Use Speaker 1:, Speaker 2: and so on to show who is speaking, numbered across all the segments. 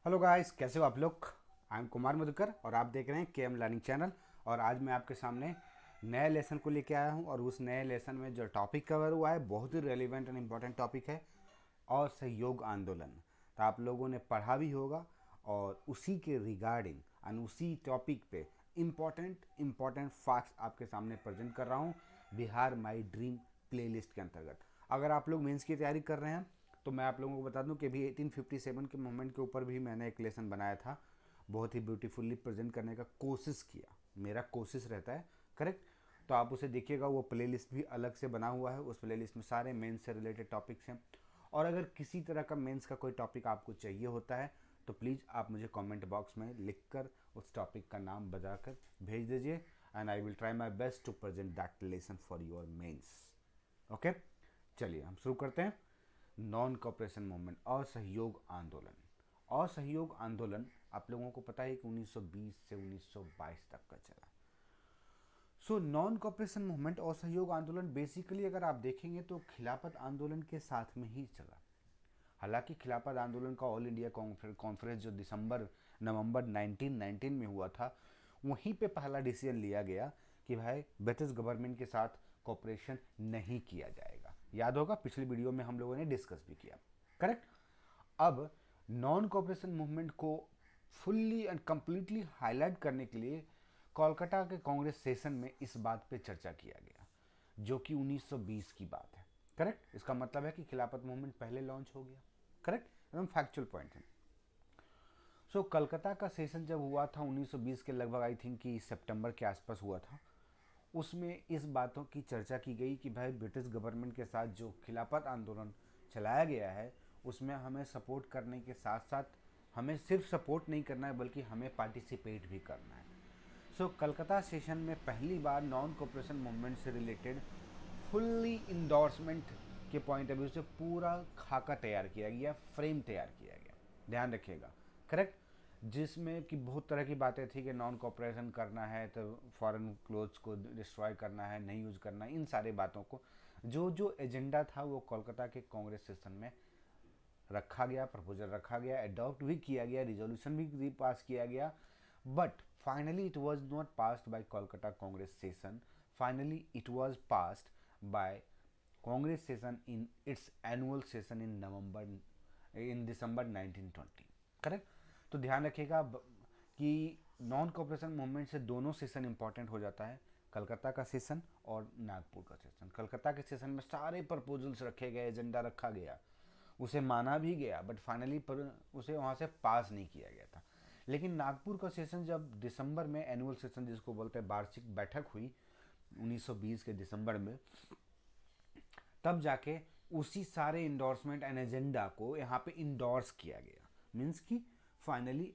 Speaker 1: Hello guys, कैसे हो आप लोग। आई एम कुमार मधुकर और आप देख रहे हैं के एम लर्निंग चैनल। और आज मैं आपके सामने नए लेसन को लेके आया हूं और उस नए लेसन में जो टॉपिक कवर हुआ है बहुत ही रेलिवेंट एंड इम्पॉर्टेंट टॉपिक है, असहयोग आंदोलन। तो आप लोगों ने पढ़ा भी होगा और उसी के रिगार्डिंग एंड उसी टॉपिक पे इम्पॉर्टेंट फैक्ट्स आपके सामने प्रेजेंट कर रहा हूँ बिहार माई ड्रीम प्लेलिस्ट के अंतर्गत। अगर आप लोग मेंस की तैयारी कर रहे हैं तो मैं आप लोगों को बता दूं कि अभी 1857 के मूवमेंट के ऊपर भी मैंने एक लेसन बनाया था, बहुत ही ब्यूटीफुल्ली प्रेजेंट करने का कोशिश किया, मेरा कोशिश रहता है, करेक्ट। तो आप उसे देखिएगा, वो प्लेलिस्ट भी अलग से बना हुआ है, उस प्लेलिस्ट में सारे मेंस से रिलेटेड टॉपिक्स हैं। और अगर किसी तरह का मेंस का कोई टॉपिक आपको चाहिए होता है तो प्लीज़ आप मुझे कमेंट बॉक्स में लिखकर उस टॉपिक का नाम बताकर भेज दीजिए and I will try my best to present that lesson for your mains. Okay, चलिए हम शुरू करते हैं। नॉन कॉपरेशन मूवमेंट, असहयोग आंदोलन। असहयोग आंदोलन आप लोगों को पता है कि 1920 से 1922 तक का चला। सो नॉन कॉपरेशन मूवमेंट और सहयोग आंदोलन बेसिकली अगर आप देखेंगे तो खिलाफत आंदोलन के साथ में ही चला। हालांकि खिलाफत आंदोलन का ऑल इंडिया कॉन्फ्रेंस जो दिसंबर नवंबर 1919 में हुआ था, वहीं पे पहला डिसीजन लिया गया कि भाई ब्रिटिश गवर्नमेंट के साथ कॉपरेशन नहीं किया जाएगा। याद होगा पिछली वीडियो में हम लोगों ने डिस्कस भी किया, करेक्ट। अब नॉन कॉपरेशन मूवमेंट को फुल्ली एंड कंप्लीटली हाईलाइट करने के लिए कोलकाता के कांग्रेस सेशन में इस बात पे चर्चा किया गया, जो कि 1920 की बात है, करेक्ट। इसका मतलब है कि खिलाफत मूवमेंट पहले लॉन्च हो गया, करेक्ट, एकदम फैक्चुअल पॉइंट है। सो कलकत्ता का सेशन जब हुआ था 1920 के लगभग, आई थिंक कि सितंबर के आसपास हुआ था, उसमें इस बातों की चर्चा की गई कि भाई ब्रिटिश गवर्नमेंट के साथ जो खिलाफत आंदोलन चलाया गया है उसमें हमें सपोर्ट करने के साथ साथ हमें सिर्फ सपोर्ट नहीं करना है बल्कि हमें पार्टिसिपेट भी करना है। सो कलकत्ता सेशन में पहली बार नॉन कोऑपरेशन मूवमेंट से रिलेटेड फुल्ली इंडोर्समेंट के पॉइंट ऑफ व्यू से पूरा खाका तैयार किया गया, फ्रेम तैयार किया गया, ध्यान रखिएगा, करेक्ट। जिसमें कि बहुत तरह की बातें थी कि नॉन कॉपरेशन करना है तो फॉरेन क्लोथ्स को डिस्ट्रॉय करना है, नहीं यूज़ करना है, इन सारे बातों को जो जो एजेंडा था वो कोलकाता के कांग्रेस सेशन में रखा गया, प्रपोजल रखा गया, अडॉप्ट भी किया गया, रिजोल्यूशन भी पास किया गया। But finally it was not passed by Kolkata Congress session, finally it was passed by Congress session in its annual session in December 1920, correct. तो ध्यान रखिएगा कि नॉन कॉपरेशन मूवमेंट से दोनों सेशन इंपॉर्टेंट हो जाता है, कलकत्ता का सेशन और नागपुर का सेशन। कलकत्ता के सेशन में सारे प्रपोजल्स रखे गए, एजेंडा रखा गया, उसे माना भी गया, बट फाइनली पर उसे वहाँ से पास नहीं किया गया था। लेकिन नागपुर का सेशन जब दिसंबर में एनुअल सेशन जिसको बोलते हैं वार्षिक बैठक हुई 1920 के दिसंबर में, तब जाके उसी सारे इंडोर्समेंट एंड एजेंडा को यहाँ पे इंडोर्स किया गया, मीन्स कि फाइनली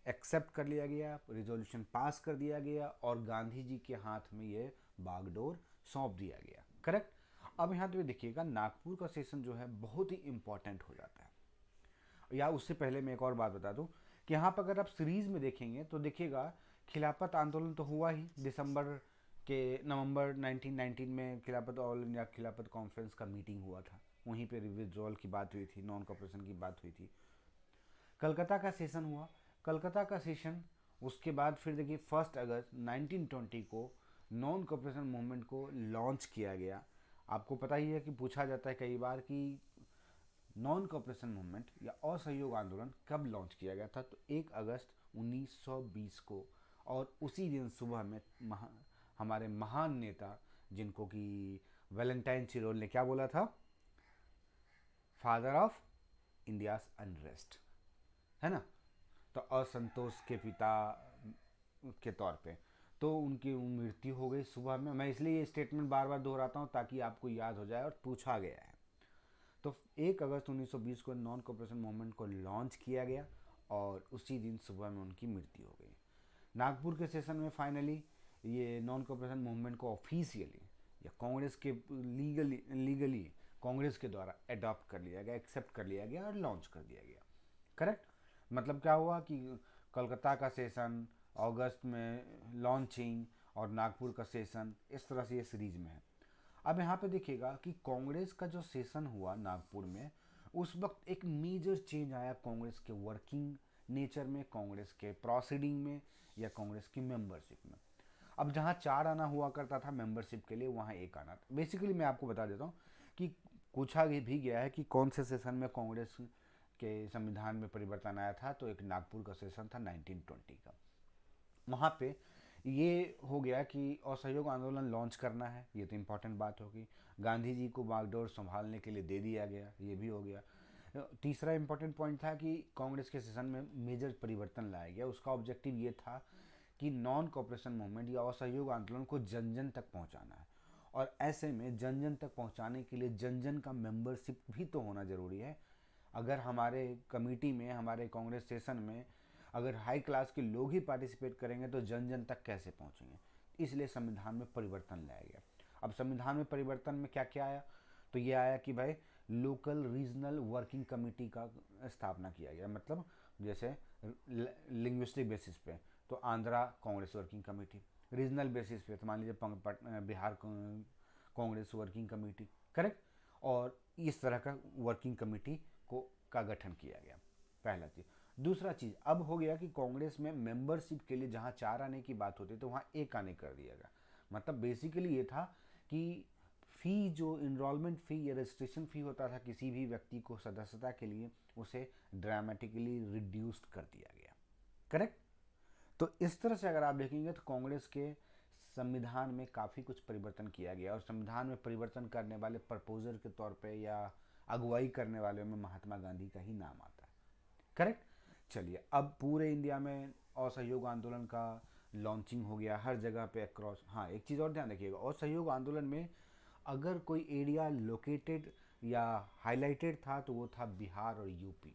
Speaker 1: एक्सेप्ट कर लिया गया, रिजोल्यूशन पास कर दिया गया और गांधी जी के हाथ में ये बागडोर सौंप दिया गया, करेक्ट। अब यहाँ तो देखिएगा नागपुर का सेशन जो है बहुत ही इंपॉर्टेंट हो जाता है। या उससे पहले मैं एक और बात बता दूं कि यहाँ पर अगर आप सीरीज में देखेंगे तो देखिएगा खिलाफत आंदोलन तो हुआ ही दिसंबर के, नवंबर 1919 में खिलाफत ऑल इंडिया खिलाफत कॉन्फ्रेंस का मीटिंग हुआ था, वहीं पे विड्रॉल की बात हुई थी, नॉन कॉपरेशन की बात हुई थी। कलकत्ता का सेशन हुआ, कलकत्ता का सेशन उसके बाद फिर देखिए 1 अगस्त 1920 को नॉन कॉपरेशन मूवमेंट को लॉन्च किया गया। आपको पता ही है कि पूछा जाता है कई बार कि नॉन कॉपरेशन मूवमेंट या असहयोग आंदोलन कब लॉन्च किया गया था, तो 1 अगस्त 1920 को। और उसी दिन सुबह में हमारे महान नेता जिनको कि वैलेंटाइन चिरोल ने क्या बोला था, फादर ऑफ इंडियाज अनरेस्ट, है ना, तो असंतोष के पिता के तौर पे, तो उनकी मृत्यु हो गई सुबह में। मैं इसलिए ये स्टेटमेंट बार बार दोहराता हूँ ताकि आपको याद हो जाए, और पूछा गया है। तो 1 अगस्त 1920 को नॉन कॉपरेशन मूवमेंट को लॉन्च किया गया और उसी दिन सुबह में उनकी मृत्यु हो गई। नागपुर के सेशन में फाइनली ये नॉन कॉपरेशन मूवमेंट को ऑफिशियली या कांग्रेस के लीगली कांग्रेस के द्वारा अडॉप्ट कर लिया गया, एक्सेप्ट कर लिया गया और लॉन्च कर दिया गया, करेक्ट। मतलब क्या हुआ कि कोलकाता का सेशन अगस्त में लॉन्चिंग और नागपुर का सेशन, इस तरह से ये सीरीज में है। अब यहाँ पे देखिएगा कि कांग्रेस का जो सेशन हुआ नागपुर में, उस वक्त एक मेजर चेंज आया कांग्रेस के वर्किंग नेचर में, कांग्रेस के प्रोसीडिंग में, या कांग्रेस की मेंबरशिप में। अब जहाँ 4 आना हुआ करता था मेंबरशिप के लिए, वहाँ 1 आना था। बेसिकली मैं आपको बता देता हूँ कि पूछा भी गया है कि कौन से सेशन में कांग्रेस के संविधान में परिवर्तन आया था, तो एक नागपुर का सेशन था 1920 का। वहाँ पे ये हो गया कि असहयोग आंदोलन लॉन्च करना है, ये तो इम्पोर्टेंट बात होगी। गांधी जी को बागडोर संभालने के लिए दे दिया गया, ये भी हो गया। तीसरा इम्पोर्टेंट पॉइंट था कि कांग्रेस के सेशन में मेजर परिवर्तन लाया गया। उसका ऑब्जेक्टिव ये था कि नॉन कॉपरेशन मूवमेंट या असहयोग आंदोलन को जन जन तक पहुंचाना है, और ऐसे में जन जन तक पहुंचाने के लिए जन जन का मेंबरशिप भी तो होना ज़रूरी है। अगर हमारे कमेटी में, हमारे कांग्रेस सेशन में अगर हाई क्लास के लोग ही पार्टिसिपेट करेंगे तो जन जन तक कैसे पहुंचेंगे। इसलिए संविधान में परिवर्तन लाया गया। अब संविधान में परिवर्तन में क्या क्या आया, तो ये आया कि भाई लोकल रीजनल वर्किंग कमेटी का स्थापना किया गया। मतलब जैसे लिंग्विस्टिक बेसिस पे तो Andhra Congress working committee, regional basis पे तो मान लीजिए Bihar Congress working committee, correct. और इस तरह का वर्किंग कमेटी को का गठन किया गया, पहला चीज़। दूसरा चीज़ अब हो गया कि कांग्रेस में मेंबरशिप के लिए जहाँ 4 आने की बात होती तो वहाँ 1 आने कर दिया गया। मतलब बेसिकली ये था कि फ़ी, जो इनरोलमेंट फ़ी या रजिस्ट्रेशन फ़ी होता था किसी भी व्यक्ति को सदस्यता के लिए, उसे ड्रामेटिकली रिड्यूस्ड कर दिया गया, करेक्ट। तो इस तरह से अगर आप देखेंगे तो कांग्रेस के संविधान में काफ़ी कुछ परिवर्तन किया गया, और संविधान में परिवर्तन करने वाले प्रपोजर के तौर पे या अगुवाई करने वाले में महात्मा गांधी का ही नाम आता है, करेक्ट। चलिए, अब पूरे इंडिया में असहयोग आंदोलन का लॉन्चिंग हो गया हर जगह पे अक्रॉस। हाँ, एक चीज़ और ध्यान रखिएगा, असहयोग आंदोलन में अगर कोई एरिया लोकेटेड या हाईलाइटेड था तो वो था बिहार और यूपी,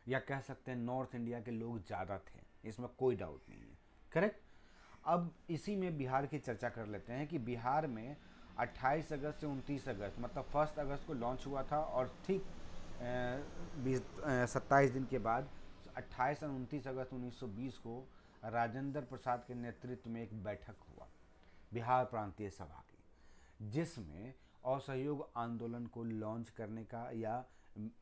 Speaker 1: या कह सकते हैं नॉर्थ इंडिया के लोग ज़्यादा थे, इसमें कोई डाउट नहीं है, करेक्ट। अब इसी में बिहार की चर्चा कर लेते हैं कि बिहार में 28 अगस्त से 29 अगस्त, मतलब 1 अगस्त को लॉन्च हुआ था, और ठीक 27 दिन के बाद 28 और 29 अगस्त 1920 को राजेंद्र प्रसाद के नेतृत्व में एक बैठक हुआ बिहार प्रांतीय सभा की, जिसमें असहयोग आंदोलन को लॉन्च करने का या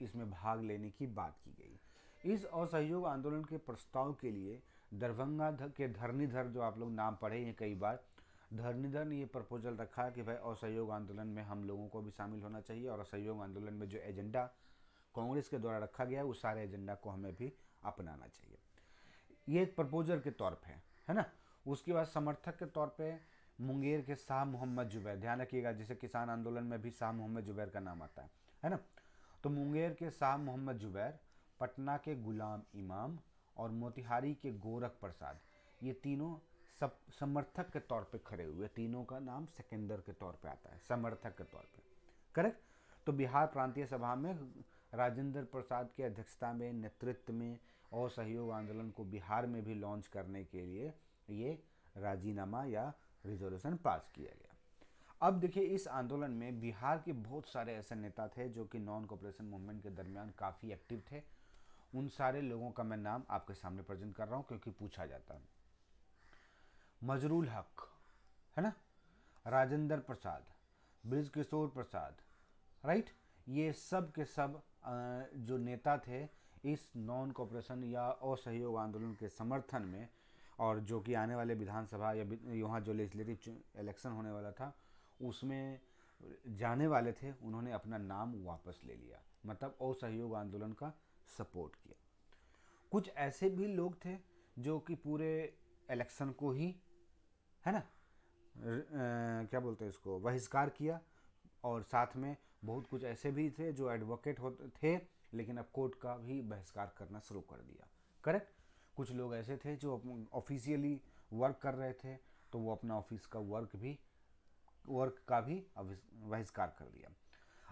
Speaker 1: इसमें भाग लेने की बात की गई। इस असहयोग आंदोलन के प्रस्ताव के लिए दरभंगा के धरणीधर, जो आप लोग नाम पढ़े हैं कई बार, धरणीधर ने ये प्रपोजल रखा कि भाई असहयोग आंदोलन में हम लोगों को भी शामिल होना चाहिए, और असहयोग आंदोलन में जो एजेंडा कांग्रेस के द्वारा रखा गया है उस सारे एजेंडा को हमें भी अपनाना चाहिए। ये एक प्रपोजल के तौर पे है ना। उसके बाद समर्थक के तौर पे मुंगेर के शाह मोहम्मद जुबैर, ध्यान रखिएगा जिसे किसान आंदोलन में भी शाह मोहम्मद जुबैर का नाम आता है ना। तो मुंगेर के शाह मोहम्मद जुबैर, पटना के गुलाम इमाम और मोतिहारी के गोरख प्रसाद, ये तीनों सब समर्थक के तौर पे खड़े हुए। तीनों का नाम सेकेंडर के तौर पे आता है, समर्थक के तौर पे, करेक्ट। तो बिहार प्रांतीय सभा में राजेंद्र प्रसाद की अध्यक्षता में, नेतृत्व में असहयोग आंदोलन को बिहार में भी लॉन्च करने के लिए ये राजीनामा या रिजोल्यूशन पास किया गया। अब देखिए, इस आंदोलन में बिहार के बहुत सारे ऐसे नेता थे जो कि नॉन कॉपरेशन मूवमेंट के दरमियान काफ़ी एक्टिव थे। उन सारे लोगों का मैं नाम आपके सामने प्रेजेंट कर रहा हूँ क्योंकि पूछा जाता है। मजरूल हक, है ना, राजेंद्र प्रसाद, ब्रिज किशोर प्रसाद, राइट, ये सब के सब जो नेता थे इस नॉन कॉपरेशन या असहयोग आंदोलन के समर्थन में, और जो कि आने वाले विधानसभा या यहाँ जो लेजिस्लेटिव इलेक्शन होने वाला था उसमें जाने वाले थे, उन्होंने अपना नाम वापस ले लिया, मतलब असहयोग आंदोलन का सपोर्ट किया। कुछ ऐसे भी लोग थे जो कि पूरे इलेक्शन को ही, है ना, क्या बोलते हैं इसको, बहिष्कार किया। और साथ में बहुत कुछ ऐसे भी थे जो एडवोकेट होते थे लेकिन अब कोर्ट का भी बहिष्कार करना शुरू कर दिया, करेक्ट। कुछ लोग ऐसे थे जो ऑफिशियली वर्क कर रहे थे तो वो अपना ऑफिस का वर्क का भी बहिष्कार कर दिया।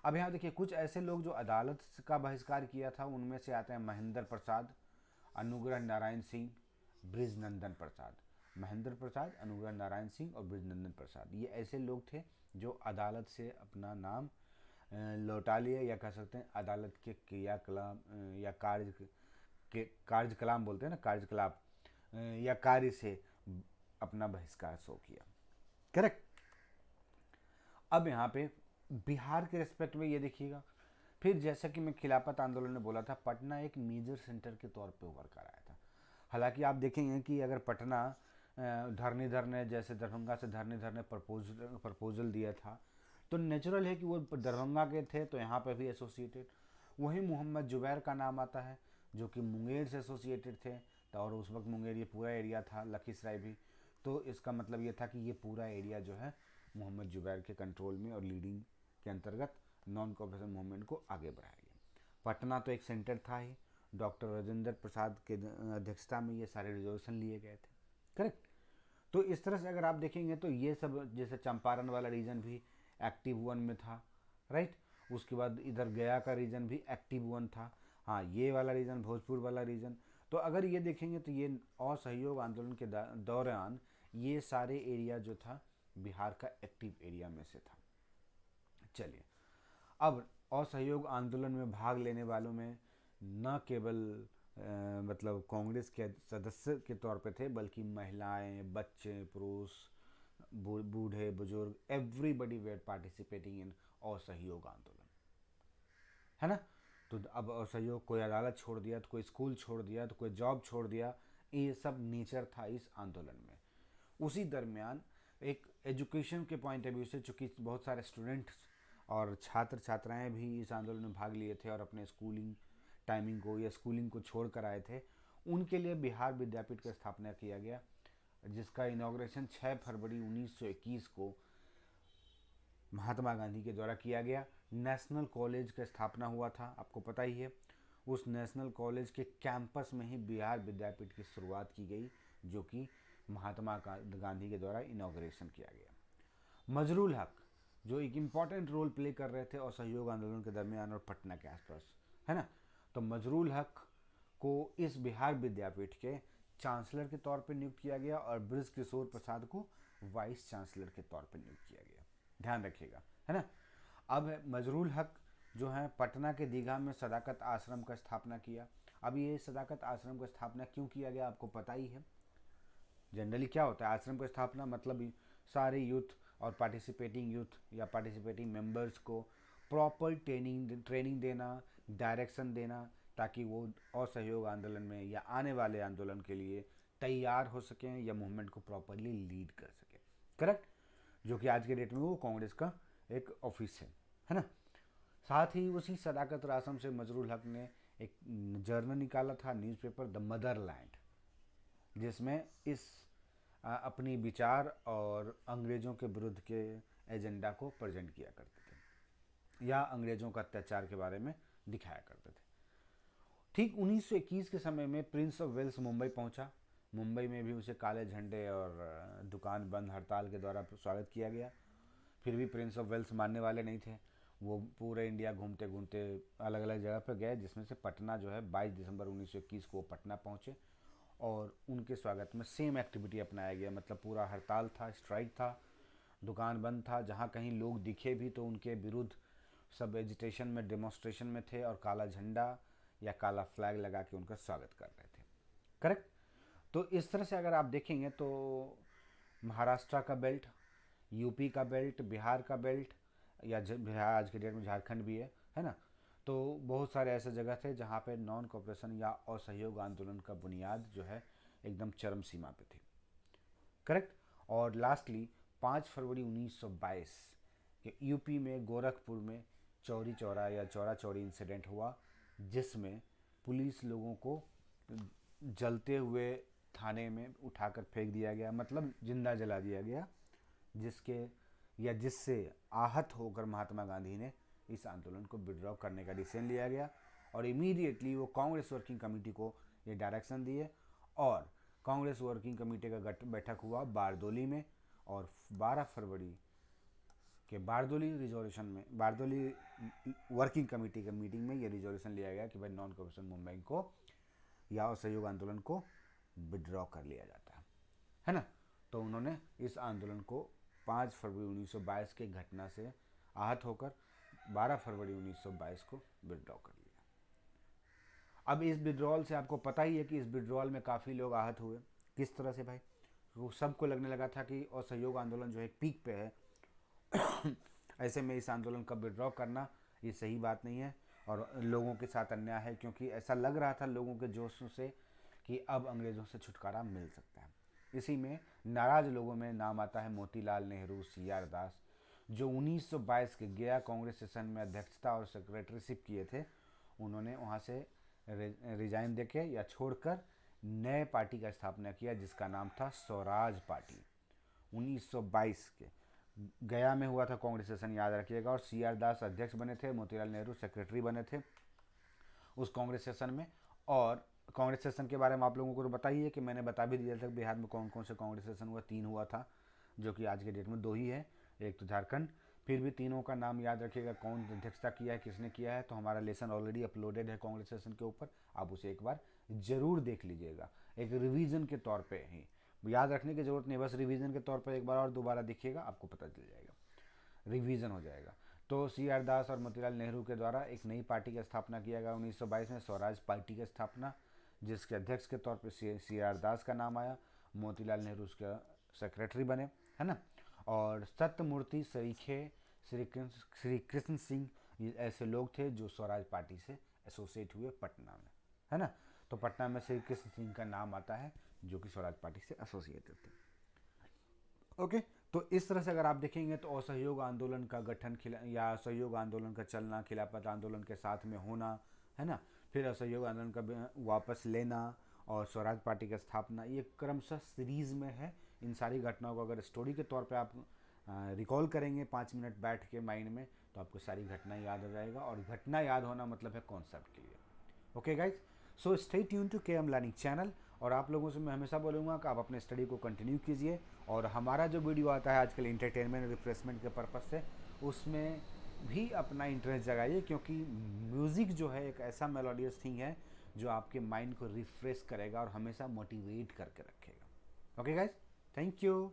Speaker 1: अब यहाँ देखिए, कुछ ऐसे लोग जो अदालत का बहिष्कार किया था उनमें से आते हैं महेंद्र प्रसाद, अनुग्रह नारायण सिंह, ब्रिजनंदन प्रसाद। महेंद्र प्रसाद, अनुग्रह नारायण सिंह और ब्रिजनंदन प्रसाद, ये ऐसे लोग थे जो अदालत से अपना नाम लौटा लिए, या कह सकते हैं अदालत के क्रियाकलाप या कार्यकलाप बोलते हैं ना, कार्यकलाप या कार्य से अपना बहिष्कार शो किया, करेक्ट। अब यहाँ पे बिहार के रेस्पेक्ट में ये देखिएगा, फिर जैसा कि मैं खिलाफत आंदोलन में बोला था, पटना एक मेजर सेंटर के तौर पे उभर कर आया था। हालांकि आप देखेंगे कि अगर पटना धरने धरने जैसे दरभंगा से धरने धरने प्रपोजल दिया था, तो नेचुरल है कि वो दरभंगा के थे तो यहाँ पे भी एसोसिएटेड। वहीं मोहम्मद जुबैर का नाम आता है जो कि मुंगेर से एसोसिएटेड थे, तो और उस वक्त मुंगेर ये पूरा एरिया था, लखीसराय भी। तो इसका मतलब ये था कि ये पूरा एरिया जो है मोहम्मद जुबैर के कंट्रोल में और लीडिंग के अंतर्गत नॉन कॉपरेशन मूवमेंट को आगे बढ़ाया गया। पटना तो एक सेंटर था ही, डॉक्टर राजेंद्र प्रसाद के अध्यक्षता में ये सारे रिजोल्यूशन लिए गए थे। करेक्ट। तो इस तरह से अगर आप देखेंगे तो ये सब, जैसे चंपारण वाला रीजन भी एक्टिव 1 में था, राइट। उसके बाद इधर गया का रीजन भी एक्टिव 1 था। हाँ, ये वाला रीजन, भोजपुर वाला रीजन। तो अगर ये देखेंगे तो ये असहयोग आंदोलन के दौरान ये सारे एरिया जो था बिहार का एक्टिव एरिया में से था। चलिए, अब असहयोग आंदोलन में भाग लेने वालों में न केवल मतलब कांग्रेस के सदस्य के तौर पे थे, बल्कि महिलाएं, बच्चे, पुरुष, बूढ़े, बुजुर्ग, एवरीबडी वेर पार्टिसिपेटिंग इन असहयोग आंदोलन, है ना। तो अब असहयोग, कोई अदालत छोड़ दिया, तो कोई स्कूल छोड़ दिया, तो कोई जॉब छोड़ दिया, ये सब नेचर था इस आंदोलन में। उसी दरमियान एक एजुकेशन के पॉइंट ऑफ व्यू से, चूँकि बहुत सारे स्टूडेंट्स और छात्र छात्राएं भी इस आंदोलन में भाग लिए थे और अपने स्कूलिंग टाइमिंग को या स्कूलिंग को छोड़ कर आए थे, उनके लिए बिहार विद्यापीठ का स्थापना किया गया, जिसका इनाग्रेशन 6 फरवरी 1921 को महात्मा गांधी के द्वारा किया गया। नेशनल कॉलेज का स्थापना हुआ था, आपको पता ही है। उस नेशनल कॉलेज के कैंपस में ही बिहार विद्यापीठ की शुरुआत की गई, जो कि महात्मा गांधी के द्वारा इनाग्रेशन किया गया। मजरूल हक जो एक इम्पॉर्टेंट रोल प्ले कर रहे थे असहयोग आंदोलन के दरमियान और पटना के आसपास, है ना। तो मजरूल हक को इस बिहार विद्यापीठ के चांसलर के तौर पर नियुक्त किया गया और बृज किशोर प्रसाद को वाइस चांसलर के तौर पर नियुक्त किया गया। ध्यान रखिएगा, है ना। अब मजरूल हक जो है पटना के दीघा में सदाकत आश्रम का स्थापना किया। अब ये सदाकत आश्रम का स्थापना क्यों किया गया आपको पता ही है। जनरली क्या होता है आश्रम की स्थापना, मतलब सारे यूथ और पार्टिसिपेटिंग यूथ या पार्टिसिपेटिंग मेंबर्स को प्रॉपर ट्रेनिंग देना, डायरेक्शन देना, ताकि वो असहयोग आंदोलन में या आने वाले आंदोलन के लिए तैयार हो सकें या मूवमेंट को प्रॉपरली लीड कर सकें। करेक्ट। जो कि आज के डेट में वो कांग्रेस का एक ऑफिस है ना। साथ ही उसी सदाकत आश्रम से मजरूल हक ने एक जर्नल निकाला था, न्यूज़पेपर द मदरलैंड, जिसमें इस अपनी विचार और अंग्रेज़ों के विरुद्ध के एजेंडा को प्रेजेंट किया करते थे या अंग्रेज़ों का अत्याचार के बारे में दिखाया करते थे। ठीक 1921 के समय में प्रिंस ऑफ वेल्स मुंबई पहुंचा। मुंबई में भी उसे काले झंडे और दुकान बंद हड़ताल के द्वारा स्वागत किया गया। फिर भी प्रिंस ऑफ वेल्स मानने वाले नहीं थे। वो पूरे इंडिया घूमते घूमते अलग अलग जगह पर गए, जिसमें से पटना जो है 22 दिसंबर 1921 को पटना पहुँचे और उनके स्वागत में सेम एक्टिविटी अपनाया गया। मतलब पूरा हड़ताल था, स्ट्राइक था, दुकान बंद था, जहाँ कहीं लोग दिखे भी तो उनके विरुद्ध सब एजिटेशन में, डेमोन्स्ट्रेशन में थे और काला झंडा या काला फ्लैग लगा के उनका स्वागत कर रहे थे। करेक्ट। तो इस तरह से अगर आप देखेंगे तो महाराष्ट्र का बेल्ट, यूपी का बेल्ट, बिहार का बेल्ट, या बिहार आज के डेट में झारखंड भी है ना। तो बहुत सारे ऐसे जगह थे जहाँ पे नॉन कोऑपरेशन या असहयोग आंदोलन का बुनियाद जो है एकदम चरम सीमा पे थी। करेक्ट। और लास्टली 5 फरवरी 1922 के यूपी में गोरखपुर में चौरी चौरा या चौरा चौरी इंसिडेंट हुआ, जिसमें पुलिस लोगों को जलते हुए थाने में उठाकर फेंक दिया गया, मतलब जिंदा जला दिया गया, जिससे आहत होकर महात्मा गांधी ने इस आंदोलन को विड्रॉ करने का डिसीजन लिया गया और इमीडिएटली वो कांग्रेस वर्किंग कमेटी को ये डायरेक्शन दिए और कांग्रेस वर्किंग कमेटी का बैठक हुआ बारदोली में और 12 फरवरी के बारदोली वर्किंग कमेटी के मीटिंग में ये रिजोल्यूशन लिया गया कि भाई नॉन कोऑपरेशन मूवमेंट को या असहयोग आंदोलन को विड्रॉ कर लिया जाता है ना। तो उन्होंने इस आंदोलन को 5 फरवरी 1922 के घटना से आहत होकर 12 फरवरी 1922 को विड्रॉ कर लिया। अब इस विड्रॉल से आपको पता ही है कि इस विड्रॉल में काफ़ी लोग आहत हुए। किस तरह से भाई, वो सबको लगने लगा था कि असहयोग आंदोलन जो है पीक पे है ऐसे में इस आंदोलन का विड्रॉ करना ये सही बात नहीं है और लोगों के साथ अन्याय है, क्योंकि ऐसा लग रहा था लोगों के जोश से कि अब अंग्रेज़ों से छुटकारा मिल सकता है। इसी में नाराज़ लोगों में नाम आता है मोतीलाल नेहरू, सी आर दास, जो 1922 के गया कांग्रेस सेशन में अध्यक्षता और सेक्रेटरीशिप किए थे। उन्होंने वहाँ से रिजाइन देके या छोड़कर नए पार्टी का स्थापना किया जिसका नाम था स्वराज पार्टी। 1922 के गया में हुआ था कांग्रेस सेशन, याद रखिएगा। और सी आर दास अध्यक्ष बने थे, मोतीलाल नेहरू सेक्रेटरी बने थे उस कांग्रेस सेशन में। और कांग्रेस सेशन के बारे में आप लोगों को तो बताइए कि मैंने बता भी दिया था बिहार में कौन कौन से कांग्रेस सेशन हुआ। 3 हुआ था, जो कि आज के डेट में 2 ही है, एक तो झारखंड। फिर भी तीनों का नाम याद रखिएगा, कौन अध्यक्षता किया है, किसने किया है। तो हमारा लेसन ऑलरेडी अपलोडेड है कांग्रेस सेशन के ऊपर, आप उसे एक बार ज़रूर देख लीजिएगा, एक रिवीजन के तौर पर ही। याद रखने की ज़रूरत नहीं, बस रिवीजन के तौर पर एक बार और दोबारा देखिएगा, आपको पता चल जाएगा, रिवीजन हो जाएगा। तो सी आर दास और मोतीलाल नेहरू के द्वारा एक नई पार्टी की स्थापना किया गया 1922 में, स्वराज पार्टी की स्थापना, जिसके अध्यक्ष के तौर पर सी आर दास का नाम आया, मोतीलाल नेहरू उसका सेक्रेटरी बने, है ना। और सत्यमूर्ति सरीखे, श्री कृष्ण सिंह, ये ऐसे लोग थे जो स्वराज पार्टी से एसोसिएट हुए पटना में, है ना। तो पटना में श्री कृष्ण सिंह का नाम आता है, जो कि स्वराज पार्टी से एसोसिएटेड थे। ओके, तो इस तरह से अगर आप देखेंगे तो असहयोग आंदोलन का गठन या असहयोग आंदोलन का चलना, खिलाफत आंदोलन के साथ में होना, है ना, फिर असहयोग आंदोलन का वापस लेना और स्वराज पार्टी की स्थापना, ये क्रमशः सीरीज में है। इन सारी घटनाओं को अगर स्टोरी के तौर पे आप रिकॉल करेंगे 5 मिनट बैठ के माइंड में, तो आपको सारी घटना याद आ जाएगा। और घटना याद होना मतलब है concept clear. Okay guys, so stay tune to KM Learning channel. और आप लोगों से मैं हमेशा बोलूँगा कि आप अपने स्टडी को कंटिन्यू कीजिए। और हमारा जो वीडियो आता है आजकल इंटरटेनमेंट और रिफ्रेशमेंट के पर्पज़ से, उसमें भी अपना इंटरेस्ट जगाइए, क्योंकि म्यूज़िक जो है एक ऐसा मेलोडियस थिंग है जो आपके माइंड को रिफ्रेश करेगा और हमेशा मोटिवेट करके रखेगा। Okay guys, thank you.